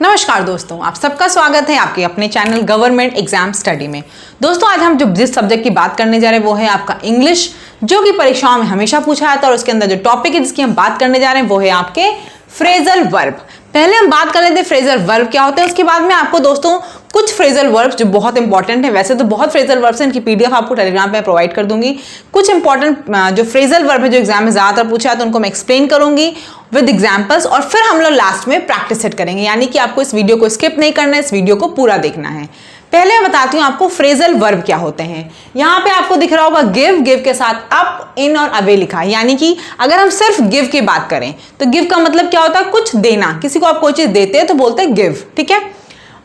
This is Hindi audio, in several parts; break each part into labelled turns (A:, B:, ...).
A: नमस्कार दोस्तों, आप सबका स्वागत है आपके अपने चैनल गवर्नमेंट एग्जाम स्टडी में। दोस्तों आज हम जिस सब्जेक्ट की बात करने जा रहे हैं वो है आपका इंग्लिश, जो कि परीक्षाओं में हमेशा पूछा जाता है। और उसके अंदर जो टॉपिक है जिसकी हम बात करने जा रहे हैं वो है आपके फ्रेजल वर्ब। पहले हम बात कर लेते हैं फ्रेजल वर्ब क्या होते हैं, उसके बाद में आपको दोस्तों कुछ फ्रेजल वर्ब्स जो बहुत इंपॉर्टेंट है, वैसे तो बहुत फ्रेजल वर्ब्स हैं, इनकी पीडीएफ आपको टेलीग्राम पे प्रोवाइड कर दूंगी। कुछ इंपॉर्टेंट जो फ्रेजल वर्ब है जो एग्जाम में ज्यादातर पूछा है तो उनको मैं एक्सप्लेन करूंगी विद एग्जाम्पल्स, और फिर हम लोग लास्ट में प्रैक्टिस सेट करेंगे। यानी कि आपको इस वीडियो को स्किप नहीं करना है, इस वीडियो को पूरा देखना है। पहले मैं बताती हूँ आपको फ्रेजल वर्ब क्या होते हैं। यहाँ पे आपको दिख रहा होगा गिव, गिव के साथ अप, इन और अवे लिखा है। यानी कि अगर हम सिर्फ गिव की बात करें तो गिव का मतलब क्या होता है, कुछ देना। किसी को आप कोई चीज देते हैं तो बोलते हैं गिव, ठीक है।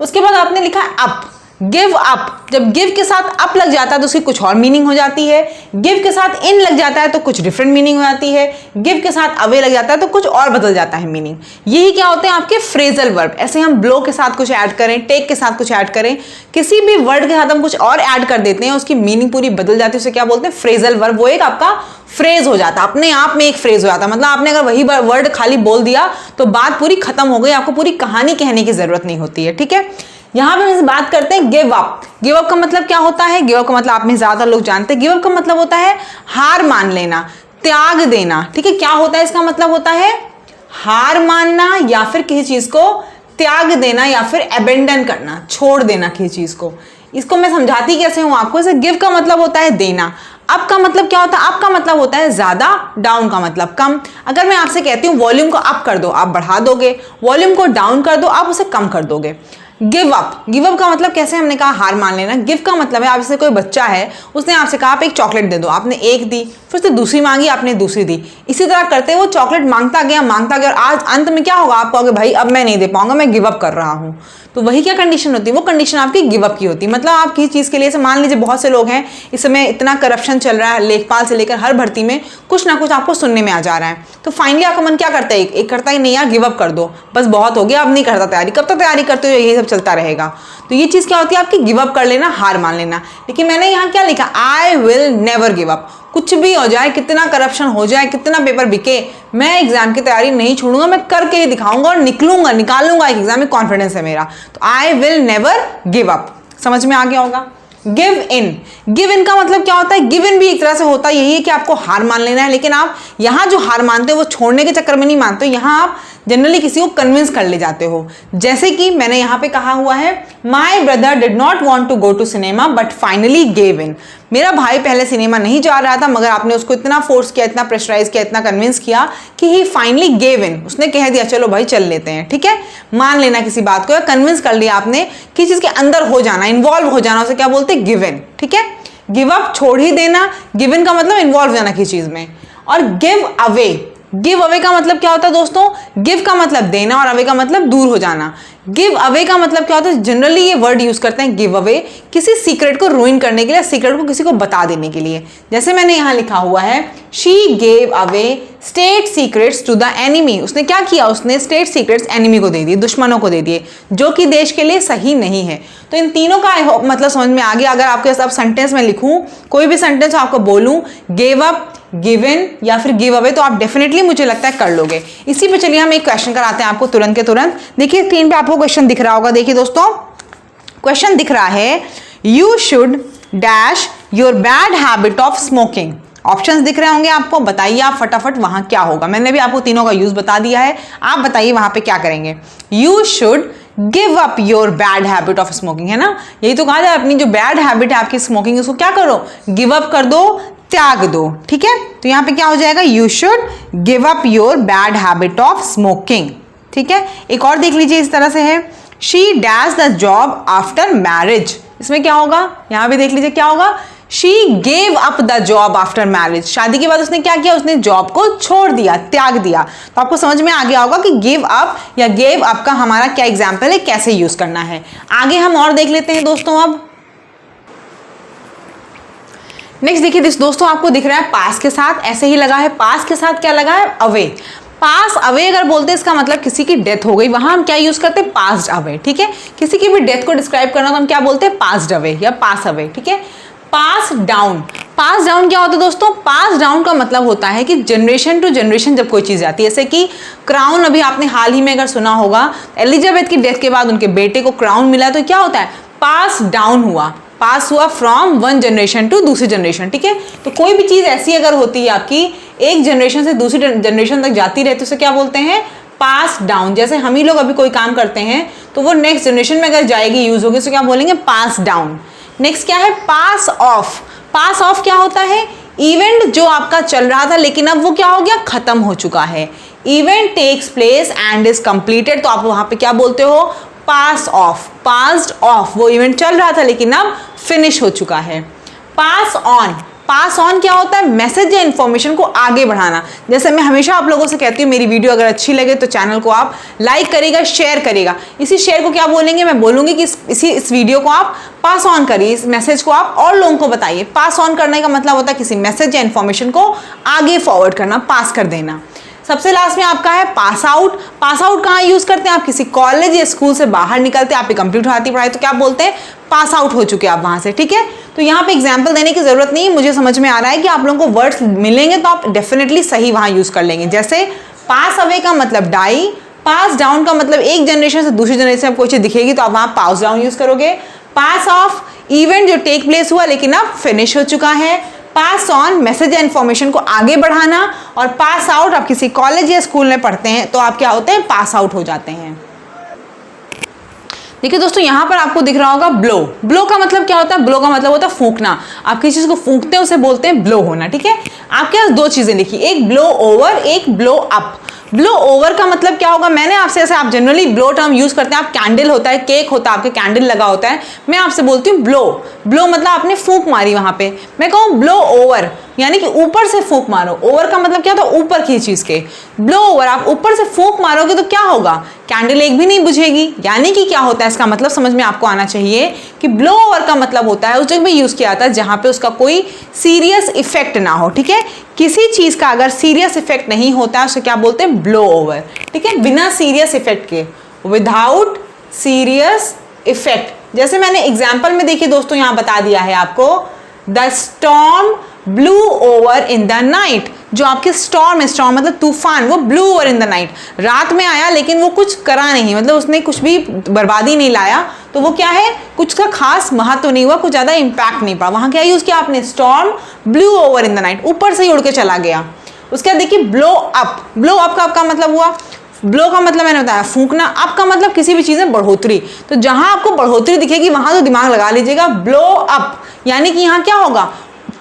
A: उसके बाद आपने लिखा है अप, गिव अप। जब गिव के साथ अप लग जाता है तो उसकी कुछ और मीनिंग हो जाती है। गिव के साथ इन लग जाता है तो कुछ डिफरेंट मीनिंग हो जाती है। गिव के साथ अवे लग जाता है तो कुछ और बदल जाता है मीनिंग। यही क्या होते हैं आपके फ्रेजल वर्ब। ऐसे हम ब्लो के साथ कुछ ऐड करें, टेक के साथ कुछ ऐड करें, किसी भी वर्ड के साथ हम कुछ और ऐड कर देते हैं, उसकी मीनिंग पूरी बदल जाती है। उसे क्या बोलते हैं, फ्रेजल वर्ब। वो एक आपका फ्रेज हो जाता है, अपने आप में एक फ्रेज हो जाता है। मतलब आपने अगर वही वर्ड खाली बोल दिया तो बात पूरी खत्म हो गई, आपको पूरी कहानी कहने की जरूरत नहीं होती है, ठीक है। यहां पे हम बात करते हैं गिव अप। गिव अप का मतलब क्या होता है, गिव अप का मतलब आप में ज्यादातर लोग जानते हैं। गिव अप का मतलब होता है हार मान लेना, त्याग देना, ठीक है। क्या होता है इसका मतलब, होता है हार मानना या फिर किसी चीज को त्याग देना या फिर अबेंडन करना, छोड़ देना किसी चीज को। इसको मैं समझाती कैसे हूं आपको। जैसे गिव का मतलब होता है देना, अप का मतलब क्या होता है, अप का मतलब होता है ज्यादा, डाउन का मतलब कम। अगर मैं आपसे कहती हूँ वॉल्यूम को अप कर दो, आप बढ़ा दोगे। वॉल्यूम को डाउन कर दो, आप उसे कम कर दोगे। गिव अप, गिव अप का मतलब कैसे, हमने कहा हार मान लेना। गिव का मतलब है, आप जैसे कोई बच्चा है, उसने आपसे कहा आप एक चॉकलेट दे दो, आपने एक दी, फिर उसने दूसरी मांगी, आपने दूसरी दी। इसी तरह करते वो चॉकलेट मांगता गया और आज अंत में क्या होगा, आप कहोगे भाई अब मैं नहीं दे पाऊंगा, मैं गिव अप कर रहा हूं। तो वही क्या कंडीशन होती है, वो कंडीशन आपकी गिव अप की होती है। मतलब आप किसी चीज के लिए, मान लीजिए बहुत से लोग हैं, इस समय इतना करप्शन चल रहा है, लेखपाल से लेकर हर भर्ती में कुछ ना कुछ आपको सुनने में आ जा रहा है। तो फाइनली आपका मन क्या करता है, एक करता है नहीं यार गिव अप कर दो, बस बहुत हो गया, अब नहीं करता तैयारी। कब तक तैयारी करते हो, यही सब चलता रहेगा। तो ये चीज क्या होती है आपकी, गिव अप कर लेना, हार मान लेना। लेकिन मैंने यहाँ क्या लिखा, I will never give up. कुछ भी हो जाए, कितना करप्शन हो जाए, कितना पेपर बिके, मैं एग्जाम की तैयारी नहीं छोड़ूंगा, मैं करके ही दिखाऊंगा और निकालूंगा एग्जाम में, कॉन्फिडेंस है मेरा। तो I will never give up, समझ में आ गया होगा। गिव इन, गिव इन का मतलब क्या होता है, गिव इन भी एक तरह से होता है, यही है कि आपको हार मान लेना है। लेकिन आप यहां जो हार मानते हो वो छोड़ने के चक्कर में नहीं मानते हो, यहां आप जनरली किसी को कन्विंस कर ले जाते हो। जैसे कि मैंने यहां पे कहा हुआ है, my brother did not want to go to cinema but finally gave in. मेरा भाई पहले सिनेमा नहीं जा रहा था, मगर आपने उसको इतना फोर्स किया, इतना प्रेशराइज किया, इतना कन्विंस किया कि ही फाइनली गेव इन। उसने कह दिया चलो भाई चल लेते हैं, ठीक है। मान लेना किसी बात को, या कन्विंस कर लिया आपने, किसी चीज के अंदर हो जाना, इन्वॉल्व हो जाना, उसे क्या बोलते हैं, गिव इन, ठीक है। गिव अप छोड़ ही देना, गिव इन का मतलब इन्वॉल्व हो जाना किसी चीज में। और गिव अवे, गिव अवे का मतलब क्या होता है दोस्तों, गिव का मतलब देना और अवे का मतलब दूर हो जाना। गिव अवे का मतलब क्या होता है, जनरली ये वर्ड यूज करते हैं गिव अवे किसी सीक्रेट को रूइन करने के लिए, सीक्रेट को किसी को बता देने के लिए। जैसे मैंने यहां लिखा हुआ है, she gave away state secrets to the enemy. उसने क्या किया, उसने स्टेट सीक्रेट्स एनिमी को दे दिए, दुश्मनों को दे दिए, जो कि देश के लिए सही नहीं है। तो इन तीनों का मतलब समझ में आ गया। अगर आपके अब सेंटेंस में लिखूं, कोई भी सेंटेंस आपको बोलूं, गिव अप, गिव इन या फिर गिव अवे, तो आप डेफिनेटली मुझे लगता है कर लोगे। इसी पे चलिए हम एक क्वेश्चन कराते हैं आपको तुरंत के तुरंत। देखिए स्क्रीन पे आपको क्वेश्चन दिख रहा होगा। देखिए दोस्तों क्वेश्चन दिख रहा है, you should dash your bad habit of smoking. Options दिख रहे होंगे आपको, बताइए आप फटाफट वहां क्या होगा। मैंने भी आपको तीनों का यूज बता दिया है, आप बताइए वहां पे क्या करेंगे। You should give up your bad habit of smoking, है ना, यही तो कहा जाए, अपनी जो बैड हैबिट है आपकी स्मोकिंग, उसको क्या करो, गिव अप कर दो, त्याग दो, ठीक है। तो यहां पे क्या हो जाएगा, you should give up your bad habit of smoking, ठीक है। एक और देख लीजिए, इस तरह से है, she dash the job after marriage. इसमें क्या होगा, यहां भी देख लीजिए क्या होगा, she gave up the job after marriage. शादी के बाद उसने क्या किया, उसने जॉब को छोड़ दिया, त्याग दिया। तो आपको समझ में आ गया होगा कि गिव अप या गेव अप का हमारा क्या एग्जाम्पल है, कैसे यूज करना है। आगे हम और देख लेते हैं दोस्तों। अब नेक्स्ट देखिए दोस्तों, आपको दिख रहा है पास के साथ ऐसे ही लगा है, पास के साथ क्या लगा है, अवे। पास अवे अगर बोलते हैं इसका मतलब किसी की डेथ हो गई, वहां हम क्या यूज करते हैं, पास्ड अवे, ठीक है। किसी की भी डेथ को डिस्क्राइब करना तो हम क्या बोलते हैं, पास्ड अवे या पास अवे, ठीक है। पास डाउन। पास डाउन क्या होता है दोस्तों? पास डाउन का मतलब होता है कि जनरेशन टू जनरेशन जब कोई चीज जाती है, जैसे कि क्राउन अभी आपने हाल ही में अगर सुना होगा, एलिजाबेथ की डेथ के बाद उनके बेटे को क्राउन मिला, तो क्या होता है? पास डाउन हुआ, पास हुआ फ्रॉम वन जनरेशन टू दूसरी जनरेशन। ठीक है, तो कोई भी चीज ऐसी अगर होती है आपकी एक जनरेशन से दूसरी जनरेशन तक जाती रहती है, उसे क्या बोलते हैं? पास डाउन। जैसे हम ही लोग अभी कोई काम करते हैं तो वो नेक्स्ट जनरेशन में अगर जाएगी, यूज होगी, तो क्या बोलेंगे? पास डाउन। नेक्स्ट क्या है? पास ऑफ। पास ऑफ क्या होता है? इवेंट जो आपका चल रहा था लेकिन अब वो क्या हो गया? खत्म हो चुका है। Event takes place and is completed, तो आप वहां पे क्या बोलते हो? Pass off. पास्ड ऑफ, वो इवेंट चल रहा था लेकिन अब फिनिश हो चुका है। Pass on. पास ऑन क्या होता है? मैसेज या इंफॉर्मेशन को आगे बढ़ाना। जैसे मैं हमेशा आप लोगों से कहती हूँ, मेरी वीडियो अगर अच्छी लगे तो चैनल को आप लाइक करिएगा, शेयर करिएगा। इसी शेयर को क्या बोलेंगे? मैं बोलूंगी कि इस वीडियो को आप पास ऑन करिए, इस मैसेज को आप और लोगों को बताइए। पास ऑन करने का मतलब होता है किसी मैसेज या इंफॉर्मेशन को आगे फॉरवर्ड करना, पास कर देना। सबसे लास्ट में आपका है पास आउट। पास आउट कहाँ यूज करते हैं? आप किसी कॉलेज या स्कूल से बाहर निकलते हैं, आपकी कंप्लीट होती पढ़ाई, तो क्या बोलते हैं? पास आउट हो चुके आप वहां से। ठीक है, तो यहाँ पे एग्जाम्पल देने की जरूरत नहीं, मुझे समझ में आ रहा है कि आप लोगों को वर्ड्स मिलेंगे तो आप डेफिनेटली सही वहां यूज कर लेंगे। जैसे पास अवे का मतलब डाई, पास डाउन का मतलब एक जनरेशन से दूसरी जनरेशन में कोई चीज दिखेगी तो आप वहां पास डाउन यूज करोगे। पास ऑफ, इवेंट जो टेक प्लेस हुआ लेकिन अब फिनिश हो चुका है। पास ऑन, मैसेज या इंफॉर्मेशन को आगे बढ़ाना। और पास आउट, आप किसी कॉलेज या स्कूल में पढ़ते हैं तो आप क्या होते हैं? पास आउट हो जाते हैं। देखिए दोस्तों, यहां पर आपको दिख रहा होगा ब्लो। ब्लो का मतलब क्या होता है? ब्लो का मतलब होता है फूंकना। आप किसी चीज को फूंकते हैं उसे बोलते हैं ब्लो होना। ठीक है, आपके पास दो चीजें लिखी, एक ब्लो ओवर, एक ब्लो अप। ब्लो ओवर का मतलब क्या होगा? मैंने आपसे, ऐसे आप जनरली ब्लो टर्म यूज करते हैं, आप कैंडल होता है, केक होता है, आपके कैंडल लगा होता है, मैं आपसे बोलती हूँ ब्लो। ब्लो मतलब आपने फूंक मारी वहां पे। मैं कहूँ ब्लो ओवर, यानी कि ऊपर से फूंक मारो। ओवर का मतलब क्या होता है? ऊपर की चीज के। ब्लो ओवर, आप ऊपर से फूंक मारोगे तो क्या होगा? कैंडल एक भी नहीं बुझेगी। यानी कि क्या होता है, इसका मतलब समझ में आपको आना चाहिए कि ब्लो ओवर का मतलब होता है उस जगह में यूज किया जाता है जहां पे उसका कोई सीरियस इफेक्ट ना हो। ठीक है, किसी चीज का अगर सीरियस इफेक्ट नहीं होता है उसे क्या बोलते हैं? Blow over. ठीक है, बिना सीरियस इफेक्ट के, विदाउट सीरियस इफेक्ट। जैसे मैंने एग्जाम्पल में देखिए दोस्तों यहां बता दिया है आपको, the storm blue over in the night. जो आपके स्टॉर्म है, स्टॉर्म मतलब तूफान, वो blue over in the night, रात में आया लेकिन वो कुछ करा नहीं, मतलब उसने कुछ भी बर्बादी नहीं लाया, तो वो क्या है? कुछ का खास महत्व नहीं हुआ, कुछ ज्यादा इंपैक्ट नहीं पड़ा। वहां क्या यूज किया आपने? Storm blue over in the night, ऊपर से ही उड़ के चला गया। उसके बाद देखिए ब्लो अप। ब्लो अप का आपका मतलब हुआ, ब्लो का मतलब मैंने बताया फूंकना, अप का मतलब किसी भी चीज में बढ़ोतरी। तो जहां आपको बढ़ोतरी दिखेगी वहां तो दिमाग लगा लीजिएगा, ब्लो अप। यानी कि यहाँ क्या होगा?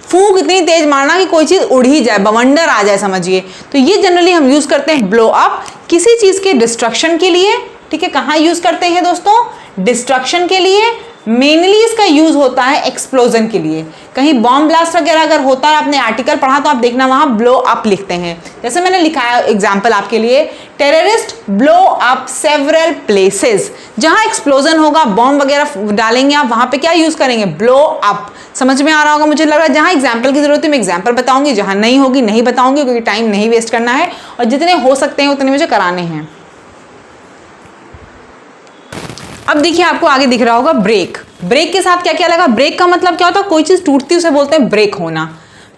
A: फूंक इतनी तेज मारना कि कोई चीज उड़ ही जाए, बवंडर आ जाए, समझिए। तो ये जनरली हम यूज करते हैं ब्लो अप किसी चीज के डिस्ट्रक्शन के लिए। ठीक है, कहाँ यूज करते हैं दोस्तों? डिस्ट्रक्शन के लिए। मेनली इसका यूज होता है एक्सप्लोजन के लिए। कहीं बॉम्ब ब्लास्ट वगैरह अगर होता है, आपने आर्टिकल पढ़ा तो आप देखना वहां ब्लो अप लिखते हैं। जैसे मैंने लिखा है एग्जाम्पल आपके लिए, terrorist blow up several places. जहां एक्सप्लोजन होगा, बॉम्ब वगैरह डालेंगे आप, वहां पे क्या यूज करेंगे? Blow up. समझ में आ रहा होगा मुझे लग रहा है। जहां एग्जाम्पल की जरूरत है मैं एग्जाम्पल बताऊंगी, जहां नहीं होगी नहीं बताऊंगी, क्योंकि टाइम नहीं वेस्ट करना है और जितने हो सकते हैं उतने मुझे कराने हैं। अब देखिए आपको आगे दिख रहा होगा ब्रेक। ब्रेक के साथ क्या क्या लगा? ब्रेक का मतलब क्या होता है? कोई चीज टूटती है उसे बोलते हैं ब्रेक होना।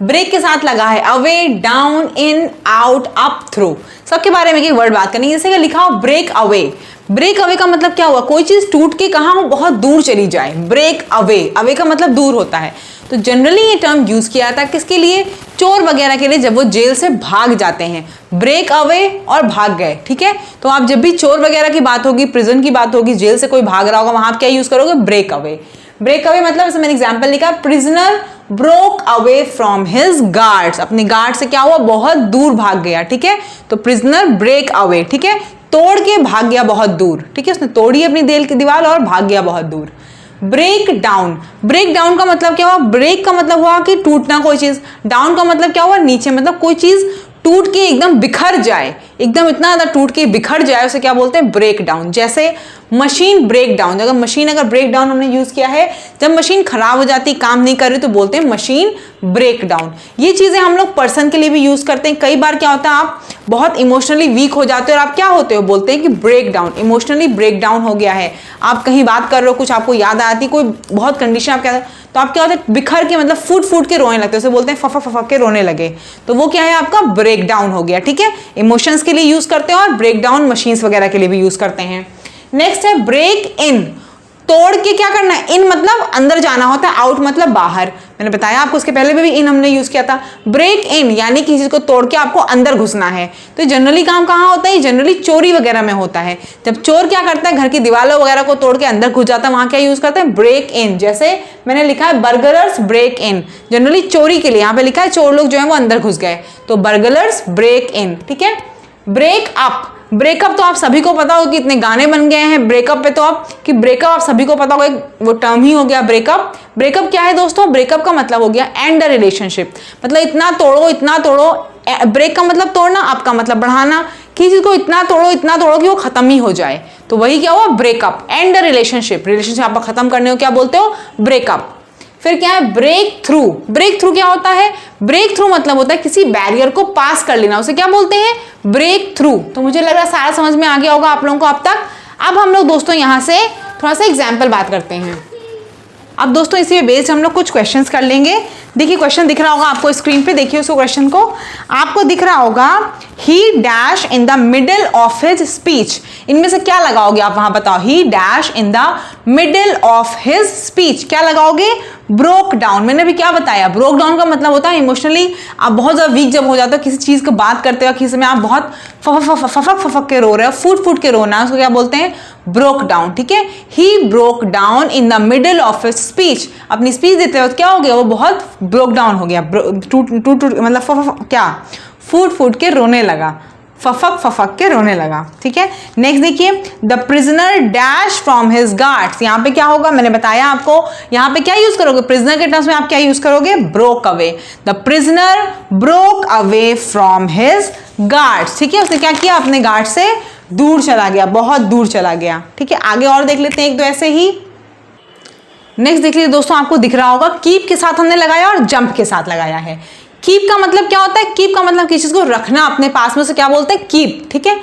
A: ब्रेक के साथ लगा है अवे, डाउन, इन, आउट, अप, थ्रू। सबके बारे में एक वर्ड बात करनी है। जैसे कि लिखा हो ब्रेक अवे। ब्रेक अवे का मतलब क्या हुआ? कोई चीज टूट के कहाँ हो? बहुत दूर चली जाए, ब्रेक अवे। अवे का मतलब दूर होता है। तो जनरली ये टर्म यूज किया जाता है किसके लिए? चोर वगैरह के लिए, जब वो जेल से भाग जाते हैं, ब्रेक अवे और भाग गए। ठीक है, तो आप जब भी चोर वगैरह की बात होगी, प्रिजन की बात होगी, जेल से कोई भाग रहा होगा, वहां आप क्या यूज करोगे? Break away. ब्रेक अवे मतलब, जैसे मैंने एग्जाम्पल लिखा, prisoner broke away from his guards. अपने गार्ड से क्या हुआ? बहुत दूर भाग गया। ठीक है, तो प्रिजनर ब्रेक अवे। ठीक है, तोड़ के भाग गया बहुत दूर। ठीक है, उसने तोड़ी अपनी जेल की दीवार और भाग गया बहुत दूर। Break down. ब्रेक डाउन का मतलब क्या हुआ? ब्रेक का मतलब हुआ कि टूटना कोई चीज, डाउन का मतलब क्या हुआ? नीचे, मतलब कोई चीज टूट के एकदम बिखर जाए, एकदम इतना ज्यादा टूट के बिखर जाए, उसे क्या बोलते हैं? Break down. जैसे मशीन ब्रेक डाउन, अगर मशीन अगर ब्रेक डाउन हमने यूज किया है, जब मशीन खराब हो जाती, काम नहीं कर रही, तो बोलते हैं मशीन ब्रेक डाउन। ये चीजें हम लोग पर्सन के लिए भी यूज करते हैं। कई बार क्या होता है, आप बहुत इमोशनली वीक हो जाते हो और आप क्या होते हो? बोलते हैं कि break down, emotionally break down हो गया है। आप कहीं बात कर रहे हो, कुछ आपको याद आती, कोई बहुत कंडीशन आप क्या, तो आप क्या होता है बिखर के मतलब फूट फूट के रोने लगते हैं, उसे बोलते हैं फफक फफक के रोने लगे, तो वो क्या है आपका ब्रेक डाउन हो गया। ठीक है, इमोशंस के लिए यूज करते हैं और ब्रेक डाउन मशीन्स वगैरह के लिए भी यूज करते हैं। नेक्स्ट है ब्रेक इन, तोड़ के क्या करना है, इन मतलब अंदर जाना होता है, आउट मतलब बाहर। मैंने बताया आपको उसके पहले भी इन हमने यूज किया था। ब्रेक इन यानी किसी चीज को तोड़ के आपको अंदर घुसना है। तो जनरली काम कहाँ होता है, जनरली चोरी वगैरह में होता है। जब चोर क्या करता है, घर की दीवारों वगैरह को तोड़ के अंदर घुस जाता है, वहां क्या यूज करते हैं, ब्रेक इन। जैसे मैंने लिखा है बर्गलर्स ब्रेक इन, जनरली चोरी के लिए, यहाँ पे लिखा है चोर लोग जो है वो अंदर घुस गए, तो बर्गलर्स ब्रेक इन। ठीक है, ब्रेक अप, ब्रेकअप तो आप सभी को पता होगा कि इतने गाने बन गए हैं ब्रेकअप पे, तो आप कि ब्रेकअप आप सभी को पता होगा, वो टर्म ही हो गया ब्रेकअप। ब्रेकअप क्या है दोस्तों, ब्रेकअप का मतलब हो गया एंड द रिलेशनशिप, मतलब इतना तोड़ो इतना तोड़ो। ब्रेक का मतलब तोड़ना, अप का मतलब बढ़ाना, किसी चीज को इतना तोड़ो कि वो खत्म ही हो जाए, तो वही क्या हुआ breakup, and the relationship, relationship आपको खत्म करने को क्या बोलते हो, ब्रेकअप। फिर क्या है ब्रेक थ्रू, ब्रेक थ्रू क्या होता है, ब्रेक थ्रू मतलब होता है किसी बैरियर को पास कर लेना, उसे क्या बोलते हैं, ब्रेक थ्रू। तो मुझे लग रहा है सारा समझ में आ गया होगा आप लोगों को अब तक। अब हम लोग दोस्तों यहां से थोड़ा सा एग्जाम्पल बात करते हैं। अब दोस्तों इसी पे बेस्ड हम लोग कुछ क्वेश्चंस कर लेंगे। देखिए क्वेश्चन दिख रहा होगा आपको स्क्रीन पे, देखिए उसको क्वेश्चन को, आपको दिख रहा होगा ही dash in the middle of his speech, इनमें से क्या लगाओगे आप वहां बताओ, ही dash in the middle of his speech, क्या लगाओगे, ब्रोक डाउन। मैंने भी क्या बताया, ब्रोक डाउन का मतलब होता है इमोशनली आप बहुत ज्यादा वीक जब हो जाते हो, किसी चीज को बात करते हो, किसी में आप बहुत फफक के रो रहे हो, फूट फूट के रोना, उसको क्या बोलते हैं, ब्रोक डाउन। ठीक है, he broke down in the middle of his speech, अपनी स्पीच देते वक्त क्या हो गया, वो बहुत ब्रोक डाउन हो गया, टूट मतलब क्या फूट फूट के रोने लगा, फफक के रोने लगा। ठीक है, नेक्स्ट देखिए, the prisoner dash from his guards, यहाँ पे क्या होगा, मैंने बताया आपको, यहाँ पे क्या यूज करोगे, प्रिजनर के टर्म्स में आप क्या यूज करोगे, broke away, the prisoner broke away from his guards. ठीक है, उसने क्या किया, अपने गार्ड से दूर चला गया, बहुत दूर चला गया। ठीक है, आगे और देख लेते हैं एक दो ऐसे ही। नेक्स्ट देख लीजिए दोस्तों, आपको दिख रहा होगा कीप के साथ हमने लगाया और जंप के साथ लगाया है। कीप का मतलब क्या होता है, कीप का मतलब किसी चीज को रखना अपने पास में, उसे क्या बोलते हैं, कीप। ठीक है,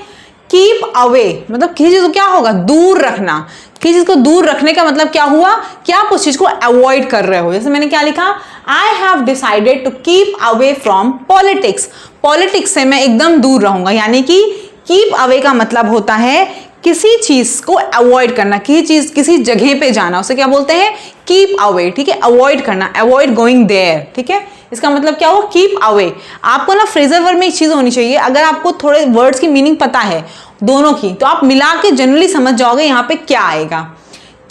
A: कीप अवे मतलब किसी चीज को क्या होगा, दूर रखना, किसी चीज को दूर रखने का मतलब क्या हुआ कि आप उस चीज को अवॉइड कर रहे हो। जैसे मैंने क्या लिखा, I have decided to keep away from politics, politics से मैं एकदम दूर रहूंगा, यानी कि कीप अवे का मतलब होता है किसी चीज को अवॉइड करना, किसी जगह पे जाना, उसे क्या बोलते हैं, कीप अवे। ठीक है, अवॉइड करना, अवॉइड गोइंग देयर। ठीक है, इसका मतलब क्या हुआ, कीप अवे। आपको ना फ्रेजल वर्ब में एक चीज होनी चाहिए, अगर आपको थोड़े वर्ड्स की मीनिंग पता है दोनों की, तो आप मिला के जनरली समझ जाओगे यहाँ पे क्या आएगा।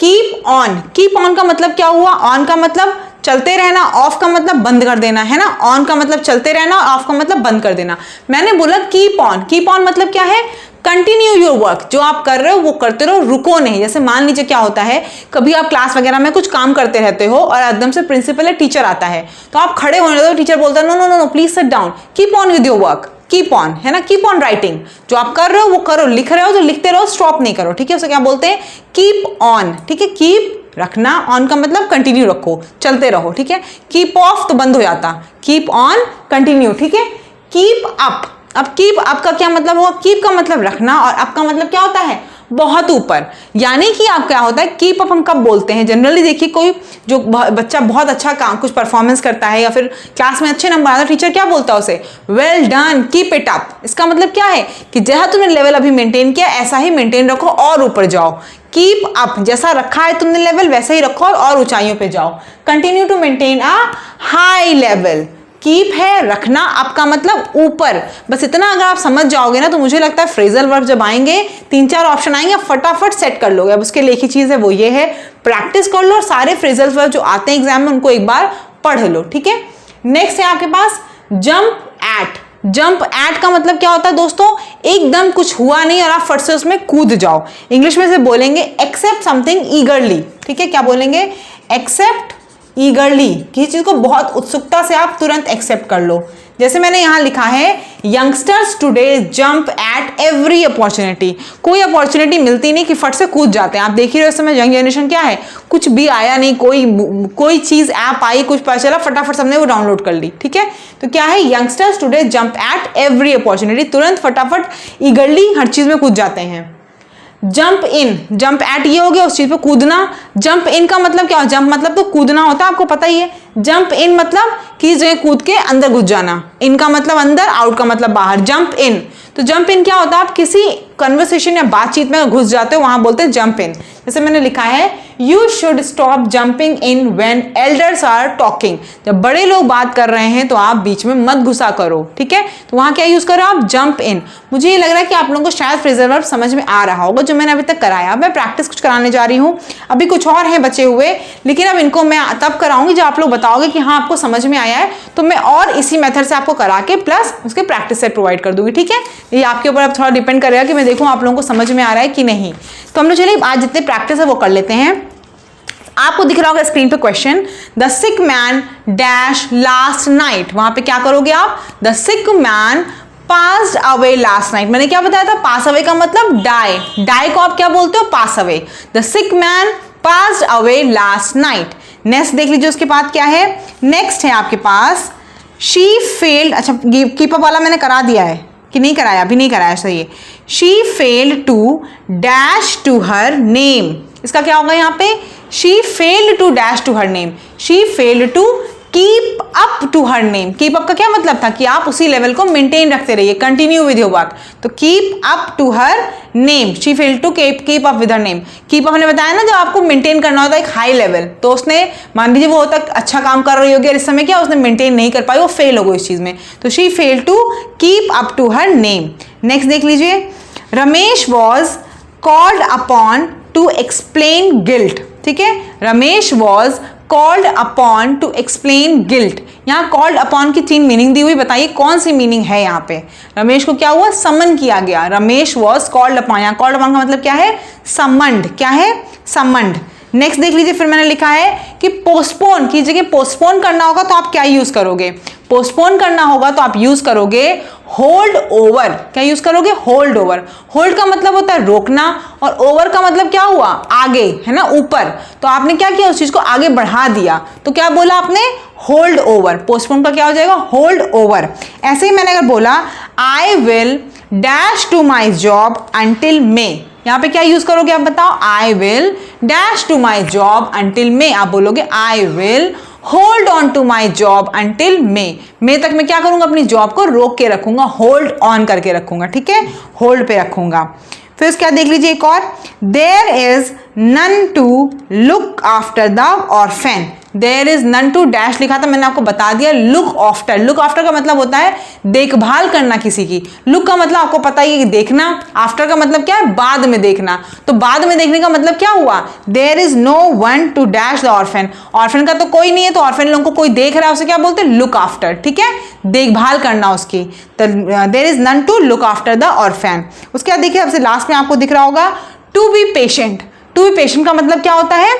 A: कीप ऑन, कीप ऑन का मतलब क्या हुआ, ऑन का मतलब चलते रहना, ऑफ का मतलब बंद कर देना, है ना, ऑन का मतलब चलते रहना, ऑफ का मतलब बंद कर देना। मैंने बोला कीप ऑन, कीप ऑन मतलब क्या है, कंटिन्यू योर वर्क, जो आप कर रहे हो वो करते रहो, रुको नहीं। जैसे मान लीजिए क्या होता है, कभी आप क्लास वगैरह में कुछ काम करते रहते हो और एकदम से प्रिंसिपल या टीचर आता है, तो आप खड़े होने दो, टीचर बोलता है no no no no please sit down, keep on with your work, keep on, है ना, कीप ऑन राइटिंग, जो आप कर रहे हो वो करो, लिख रहे हो जो लिखते रहो, स्टॉप नहीं करो। ठीक है, उसे क्या बोलते हैं, कीप ऑन। ठीक है, कीप रखना, ऑन का मतलब कंटिन्यू रखो, चलते रहो। ठीक है, कीप ऑफ तो बंद हो जाता, कीप ऑन कंटिन्यू। ठीक है, कीप अप, अब कीप अप का क्या मतलब हुआ, कीप का मतलब रखना और अप का मतलब क्या होता है, बहुत ऊपर, यानी कि आप क्या होता है, कीप अप हम कब बोलते हैं, जनरली देखिए कोई जो बच्चा बहुत अच्छा काम कुछ परफॉर्मेंस करता है या फिर क्लास में अच्छे नंबर आता है, टीचर क्या बोलता है उसे, well done, keep it up. इसका मतलब क्या है कि जैसा तुमने लेवल अभी मेंटेन किया ऐसा ही मेंटेन रखो और ऊपर जाओ। कीप अप, जैसा रखा है तुमने लेवल वैसे ही रखो और ऊंचाइयों पे जाओ। Continue to maintain a high level, keep है रखना, आपका मतलब ऊपर। बस इतना अगर आप समझ जाओगे ना, तो मुझे लगता है फ्रेजल वर्ब जब आएंगे 3-4 ऑप्शन आएंगे, फटाफट सेट कर लोगे। अब उसके लिए एक ही चीज है, वो ये है प्रैक्टिस कर लो और सारे फ्रेजल वर्ब जो आते हैं एग्जाम में उनको एक बार पढ़ लो। ठीक है, नेक्स्ट है आपके पास जंप एट। जंप एट का मतलब क्या होता है दोस्तों, एकदम कुछ हुआ नहीं और आप फट से उसमें कूद जाओ। इंग्लिश में से बोलेंगे एक्सेप्ट समथिंग ईगरली। ठीक है, क्या बोलेंगे, एक्सेप्ट ईगरली, किसी चीज को बहुत उत्सुकता से आप तुरंत एक्सेप्ट कर लो। जैसे मैंने यहां लिखा है youngsters today jump at every opportunity, कोई अपॉर्चुनिटी मिलती नहीं कि फट से कूद जाते हैं। आप देख ही रहे हो इस समय यंग जनरेशन क्या है, कुछ भी आया नहीं, कोई चीज ऐप आई, कुछ पता चला, फटाफट सबने वो डाउनलोड कर ली। ठीक है, तो क्या है, youngsters today jump at every opportunity, तुरंत फटाफट ईगरली हर चीज में कूद जाते हैं। जंप इन, जंप एट ये हो गया उस चीज पे कूदना। जंप इन का मतलब क्या? जंप मतलब तो कूदना होता है, आपको पता ही है। जंप इन मतलब कि जो कूद के अंदर घुस जाना। इन का मतलब अंदर, आउट का मतलब बाहर। जंप इन, तो जंप इन क्या होता है? आप किसी कन्वर्सेशन या बातचीत में घुस जाते हो, वहां बोलते हैं जंप इन। जैसे मैंने लिखा है, you should stop jumping in when elders are talking. जब बड़े लोग बात कर रहे हैं तो आप बीच में मत घुसा करो, ठीक है। तो वहां क्या यूज करो आप? Jump in. मुझे ये लग रहा है कि आप लोगों को शायद फ्रेजल वर्ब समझ में आ रहा होगा जो मैंने अभी तक कराया। मैं प्रैक्टिस कुछ कराने जा रही हूँ, अभी कुछ और हैं बचे हुए, लेकिन अब इनको मैं तब कराऊंगी जब आप लोग बताओगे कि हाँ आपको समझ में आया है, तो मैं और इसी मेथड से आपको करा के प्लस उसके प्रैक्टिस सेट प्रोवाइड कर दूंगी, ठीक है। ये आपके ऊपर अब थोड़ा डिपेंड करेगा कि मैं देखूं आप लोगों को समझ में आ रहा है कि नहीं। तो हम लोग चलिए आज जितने प्रैक्टिस है वो कर लेते हैं। आपको दिख रहा होगा स्क्रीन पे question, the sick man dash last night. वहां पे क्या करोगे आप? The sick man passed away last night. मैंने क्या बताया था? पास अवे का मतलब डाई। डाई को आप क्या बोलते हो? Pass away. The sick man passed away last night. Next देख लीजिए उसके बाद क्या है। नेक्स्ट है आपके पास शी फेल्ड। अच्छा कीप अप वाला मैंने करा दिया है कि नहीं कराया? अभी नहीं कराया, सही है। She failed to dash to her name. इसका क्या होगा यहाँ पे? She failed to dash to her name. She failed to keep up to her name. Keep up का क्या मतलब था? कि आप उसी लेवल को मेंटेन रखते रहिए, कंटिन्यू विद योर वर्क। तो keep up to her name. She failed to keep up with her name. Keep up हमने बताया ना, जब आपको मेंटेन करना होता है एक हाई लेवल, तो उसने मान लीजिए वो तक अच्छा काम कर रही होगी और इस समय क्या उसने मेंटेन नहीं कर पाई, वो फेल हो गई इस चीज में। तो she failed to keep up to her name. Next देख लीजिए, Ramesh was called upon to explain guilt. ठीक है, Ramesh was called upon to explain guilt. यहाँ कॉल्ड अपॉन की 3 मीनिंग दी हुई, बताइए कौन सी मीनिंग है यहाँ पे? रमेश को क्या हुआ? समन किया गया। रमेश वॉज कॉल्ड अपॉन, यहाँ कॉल्ड अपॉन का मतलब क्या है? समन्ड। क्या है? समन्ड। नेक्स्ट देख लीजिए, फिर मैंने लिखा है कि पोस्टपोन की जगह पोस्टपोन करना होगा तो आप क्या यूज करोगे? पोस्टपोन करना होगा तो आप यूज करोगे होल्ड ओवर। क्या यूज करोगे? Hold over. होल्ड का मतलब होता है रोकना और ओवर का मतलब क्या हुआ? आगे, है ना, ऊपर। तो आपने क्या किया? उस चीज को आगे बढ़ा दिया, तो क्या बोला आपने? Hold over. पोस्टपोन का क्या हो जाएगा? Hold over. ऐसे ही मैंने अगर बोला I will dash to my job until May, यहां पे क्या यूज करोगे आप बताओ? I will dash to my job until May. आप बोलोगे I will hold on to my job until May तक मैं क्या करूंगा? अपनी जॉब को रोक के रखूंगा, होल्ड ऑन करके रखूंगा, ठीक है, होल्ड पे रखूंगा। फिर क्या देख लीजिए एक और, there is none to look after the orphan. There is none to dash लिखा था, मैंने आपको बता दिया लुक आफ्टर। लुक आफ्टर का मतलब होता है देखभाल करना किसी की। लुक का मतलब आपको पता ही है कि देखना, आफ्टर का मतलब क्या है? बाद में देखना। तो बाद में देखने का मतलब क्या हुआ? There is no one to dash the orphan. Orphan का तो कोई नहीं है, तो ऑर्फेन लोगों को कोई देख रहा है, उसे क्या बोलते हैं? लुक आफ्टर, ठीक है, देखभाल करना उसकी। तो there is none to look after the orphan. उसके बाद देखिए सबसे लास्ट में आपको दिख रहा होगा to be patient. To be patient का मतलब क्या होता है?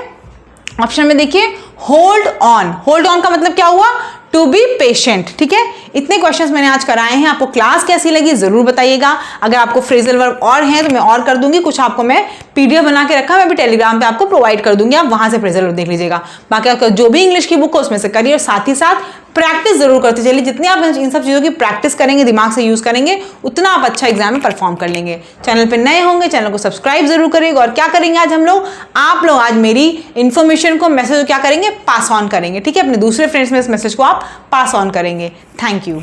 A: ऑप्शन में देखिए होल्ड ऑन। होल्ड ऑन का मतलब क्या हुआ? टू बी पेशेंट, ठीक है। इतने क्वेश्चंस मैंने आज कराए हैं। आपको क्लास कैसी लगी जरूर बताइएगा। अगर आपको फ्रेजल वर्ब और हैं तो मैं और कर दूंगी, कुछ आपको मैं पीडीएफ बना के रखा, मैं भी टेलीग्राम पे आपको प्रोवाइड कर दूंगी, आप वहां से फ्रेजल वर्ब देख लीजिएगा। बाकी आपका जो भी इंग्लिश की बुक हो उसमें से करिए और साथ ही साथ प्रैक्टिस जरूर करते चलिए। जितनी आप इन सब चीजों की प्रैक्टिस करेंगे, दिमाग से यूज करेंगे, उतना आप अच्छा एग्जाम में परफॉर्म कर लेंगे। चैनल पे नए होंगे, चैनल को सब्सक्राइब जरूर करिएगा। और क्या करेंगे आज हम लोग? आप लोग आज मेरी इन्फॉर्मेशन को, मैसेज को क्या करेंगे? पास ऑन करेंगे, ठीक है। अपने दूसरे फ्रेंड्स में इस मैसेज को आप पास ऑन करेंगे। Thank you.